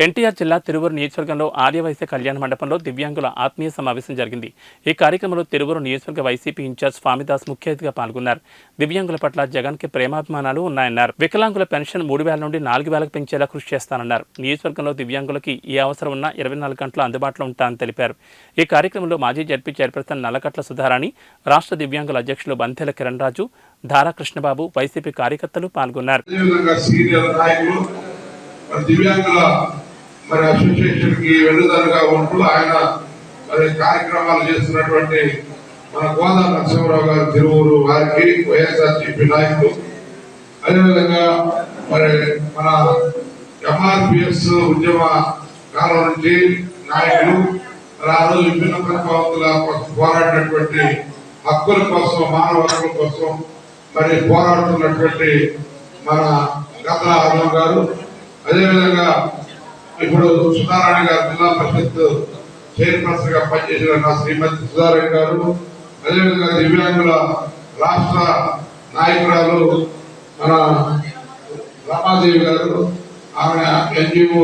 ఎన్టీఆర్ జిల్లా తిరువూరు నియోజకవర్గంలో ఆర్యవైశ్య కళ్యాణ మండపంలో దివ్యాంగుల ఆత్మీయ సమావేశం జరిగింది. ఈ కార్యక్రమంలో తిరువూరు నియోజకవర్గ వైసీపీ ఇన్ఛార్జ్ స్వామిదాస్ ముఖ్య అతిథిగా పాల్గొన్నారు. దివ్యాంగుల పట్ల జగన్కి ప్రేమాభిమానాలు ఉన్నాయన్నారు. వికలాంగుల పెన్షన్ 3,000 నుండి 4,000కు పెంచేలా కృషి చేస్తానన్నారు. నియోజకవర్గంలో దివ్యాంగులకి ఏ అవసరం ఉన్నా 24 గంటలు అందుబాటులో ఉంటానని తెలిపారు. ఈ కార్యక్రమంలో మాజీ జడ్పీ చైర్పర్సన్ నల్లకట్ల సుధారాణి, రాష్ట్ర దివ్యాంగుల అధ్యక్షులు బంతెల కిరణ్ రాజు, ధారా కృష్ణబాబు, వైసీపీ కార్యకర్తలు పాల్గొన్నారు. మరి అసోసియేషన్ కి వెన్నుదన్నుగా ఉంటూ ఆయన మరి కార్యక్రమాలు చేస్తున్నటువంటి మన గోదా నరసింహరావు గారు తిరువూరు వారికి, వైఎస్ఆర్సీపీ నాయకులు, అదేవిధంగా మరి మన ఎంఆర్పిఎస్ ఉద్యమ కాలం నుంచి నాయకులు, మరి ఆ రోజు విభిన్న పరిపాలనల కోసం పోరాడినటువంటి హక్కుల కోసం, మానవ హక్కుల కోసం మరి పోరాడుతున్నటువంటి మన గద్దల ఆదం గారు, అదేవిధంగా ఇప్పుడు సుధారాణి గారు జిల్లా పరిషత్ చైర్పర్సన్ గా పనిచేసిన నా శ్రీమతి సుధారాణి గారు, అదేవిధంగా దివ్యాంగుల రాష్ట్ర నాయకురాలు మన రమాదేవి గారు, ఆమె ఎన్జిఓ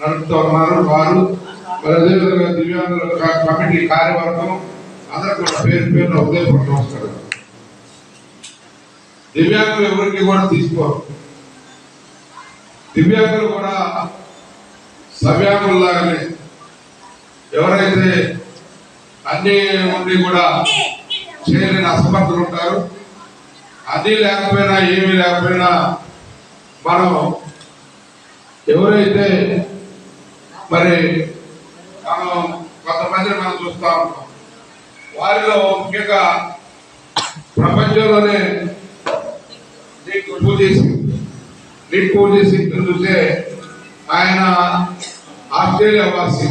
నడుపుతూ ఉన్నారు వారు, మరి అదేవిధంగా దివ్యాంగుల కమిటీ కార్యవర్గం అందరికీ కూడా పేరు పేరున ఉదయపూర్వక నమస్కారం. దివ్యాంగులు ఎవరికి కూడా తీసుకోరు. దివ్యాంగులు కూడా సవ్యాంగుల్లాగానే ఎవరైతే అన్ని ఉండి కూడా చేయలేని అసమర్థులు ఉంటారు. అది లేకపోయినా ఏమీ లేకపోయినా మనం ఎవరైతే మరి మనం కొంతమందిని మనం చూస్తా ఉంటాం, వారిలో ముఖ్యంగా ప్రపంచంలోనే నీట్ పూజేసి చూసే ఆయన ఆస్ట్రేలియా వాసి.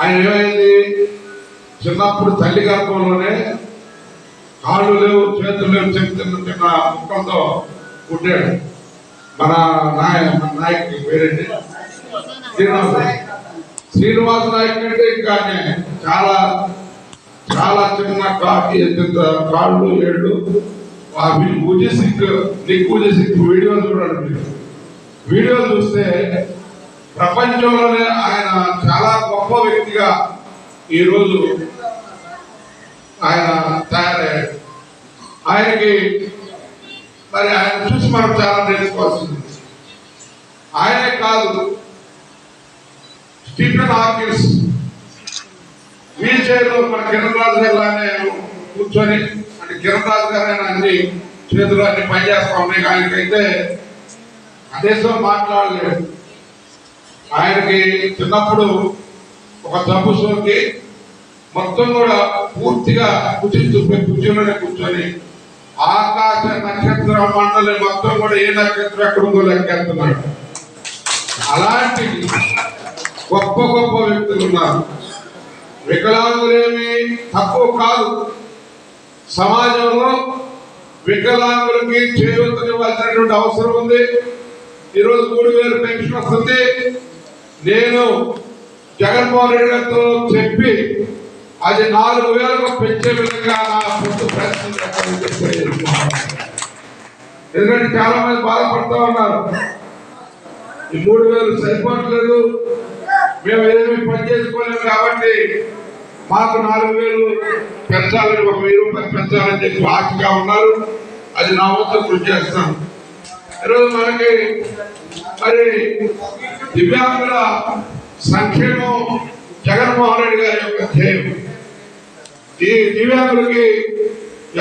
ఆయన ఏమైంది, చిన్నప్పుడు తల్లి గర్భంలోనే కాళ్ళు లేవు, చేతులు లేవు, చిన్న ముఖంతో పుట్టాడు. మన నాయకుడి పేరేంటి, శ్రీనివాస నాయక్ అంటే ఇంకా చాలా చాలా చిన్న కాళ్ళు ఏళ్ళు. వీడియోలు చూడండి, మీరు వీడియోలు చూస్తే ప్రపంచంలోనే ఆయన చాలా గొప్ప వ్యక్తిగా ఈరోజు ఆయన తయారయ్యాడు. ఆయనకి మరి ఆయన చూసి మనం చాలా నేర్చుకోవాల్సింది. ఆయనే కాదు, స్టీఫెన్ హాకిన్స్ వీల్ చైర్లో మన కిరణ్ రాజు గారిలానే కూర్చొని, అంటే కిరణ్ రాజు గారు అన్ని చేతులు అన్ని పనిచేస్తా ఉన్నాయి. ఆయనకైతే కనీసం మాట్లాడలేడు. ఆయనకి చిన్నప్పుడు ఒక జబ్బు సోకి మొత్తం కూడా పూర్తిగా కుర్చీలోనే కూర్చొని ఆకాశ నక్షత్ర మండలి మొత్తం కూడా ఏ నక్షత్రం ఎక్కడుందో లెక్కేస్తున్నాడు. అలాంటి గొప్ప గొప్ప వ్యక్తులు ఉన్నారు. వికలాంగులేమి తక్కువ కాదు. సమాజంలో వికలాంగులకి చేయూతనివ్వాల్సినటువంటి అవసరం ఉంది. ఈరోజు 3,000 పెన్షన్ వస్తుంది. నేను జగన్మోహన్ రెడ్డి గారితో చెప్పి అది 4,000కు పెంచే విధంగా నా పొత్తు ప్రయత్నం చేస్తాను. ఎందుకంటే చాలా మంది బాధపడుతూ ఉన్నారు, ఈ 3,000 సరిపోవట్లేదు, మేము ఏమీ పని చేసుకోలేము కాబట్టి మాకు 4,000 పెంచాలని, 1,000 రూపాయలు పెంచాలని చెప్పి ఆశగా ఉన్నారు. అది నా వంతు కృషి చేస్తాను. ఈరోజు మనకి మరి దివ్యాంగుల సంక్షేమం జగన్మోహన్ రెడ్డి గారి యొక్క ధ్యేయం. ఈ దివ్యాంగులకి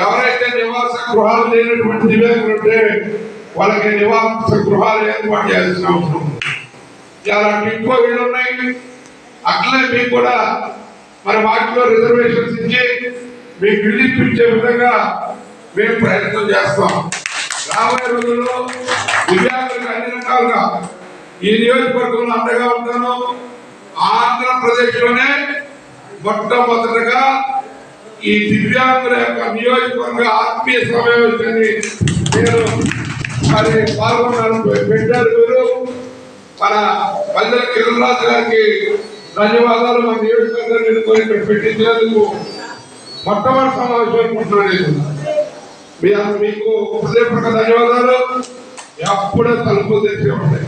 ఎవరైతే నివాస గృహాలు లేనటువంటి దివ్యాంగులు ఉంటే వాళ్ళకి నివాస గృహాలు ఏర్పాటు చేయాల్సిన అవసరం ఉంది. అలాంటి ఇంకో ఇళ్ళు ఉన్నాయి. అట్లే మీకు కూడా మరి వాటిలో రిజర్వేషన్స్ ఇచ్చి మీకు ఇల్లు ఇప్పించే విధంగా మేము ప్రయత్నం చేస్తాం. రాబోయే రోజుల్లో దివ్యాంగులకు అన్ని రకాలుగా ఈ నియోజకవర్గంలో అండగా ఉంటాను. ఆంధ్రప్రదేశ్లోనే మొట్టమొదటిగా ఈ దివ్యాంగుల యొక్క నియోజకవర్గ ఆత్మీయ సమావేశాన్ని నేను మరి పాల్గొన్నాను. పెట్టారు మీరు. మన బందెల కిరణ్ రాజు గారికి ధన్యవాదాలు. మన నియోజకవర్గాన్ని పెట్టించేందుకు మొట్టమొదటి సమావేశం అనుకుంటున్నాను. మీకు హృదయపూర్వక ధన్యవాదాలు. ఎప్పుడే తలుపులు తెచ్చి ఉంటాయి.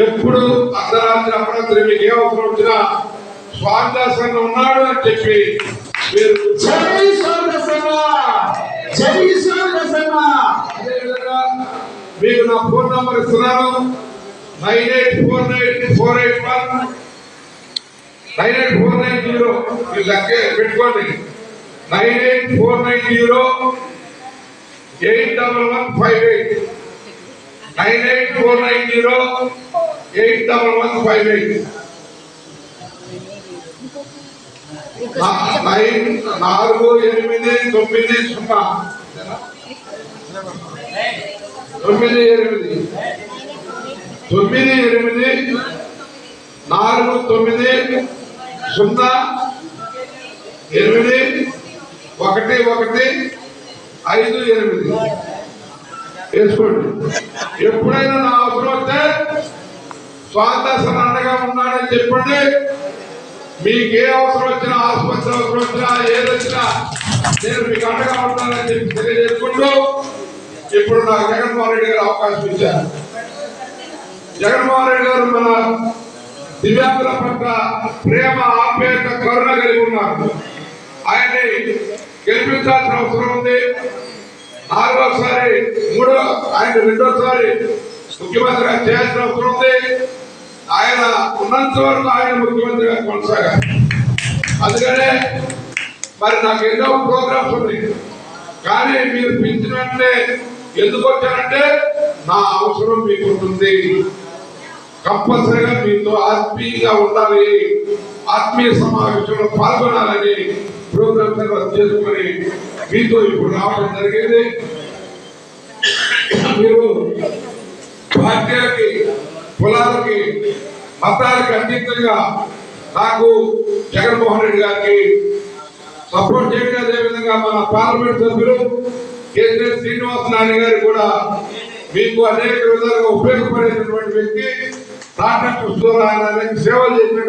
ఎప్పుడు అర్ధరాత్రి అపరాత్రి మీకు ఏ అవసరం వచ్చినా స్వామిదాస్ అన్న ఉన్నాడు అని చెప్పి మీరు అదేవిధంగా మీకు నా ఫోన్ నంబర్ ఇస్తున్నాను 984990 మీరు లెక్క పెట్టుకోండి 9849081158 9849081158 98 వేసుకోండి. ఎప్పుడైనా నా అవసరం వస్తే స్వాతంత్ర అండగా ఉన్నాడని చెప్పండి. మీకు ఏ అవసరం వచ్చినా, ఆసుపత్రి అవసరం వచ్చినా, ఏదొచ్చినా నేను మీకు అండగా ఉంటానని చెప్పి తెలియజేసుకుంటూ ఇప్పుడు నాకు జగన్మోహన్ రెడ్డి గారు అవకాశం ఇచ్చారు. జగన్మోహన్ రెడ్డి గారు మన దివ్యాంగుల పట్ల ప్రేమ, ఆప్యాయత, కరుణ కలిగి ఉన్నారు. ఆయన్ని గెలిపించాల్సిన అవసరం ఉంది. ఆయన రెండోసారి ముఖ్యమంత్రిగా చేయాల్సిన అవసరం ఉంది. ఆయన ఉన్నంత వరకు ఆయన ముఖ్యమంత్రిగా కొనసాగారు. అందుకనే మరి నాకు ఎన్నో ప్రోగ్రామ్స్ ఉన్నాయి. కానీ మీరు పిలిచిన వెంటనే ఎందుకు వచ్చారంటే నా అవసరం మీకు ఉంటుంది. కంపల్సరీగా మీతో ఆత్మీయంగా ఉండాలి, ఆత్మీయ సమావేశంలో పాల్గొనాలని ప్రోగ్రామ్స్ రద్దు చేసుకొని మీతో ఇప్పుడు రావడం జరిగింది. మీరు పార్టీలకి, కులాలకి, మతాలకి అతీతంగా నాకు జగన్మోహన్ రెడ్డి గారికి సపోర్ట్ చేయండి. అదేవిధంగా మన పార్లమెంట్ సభ్యులు కేసీఆర్ శ్రీనివాస నాయుడు గారు కూడా మీకు అనేక విధాలుగా ఉపయోగపడేటటువంటి వ్యక్తి. తాట కృష్ణరాయన సేవలు చేసిన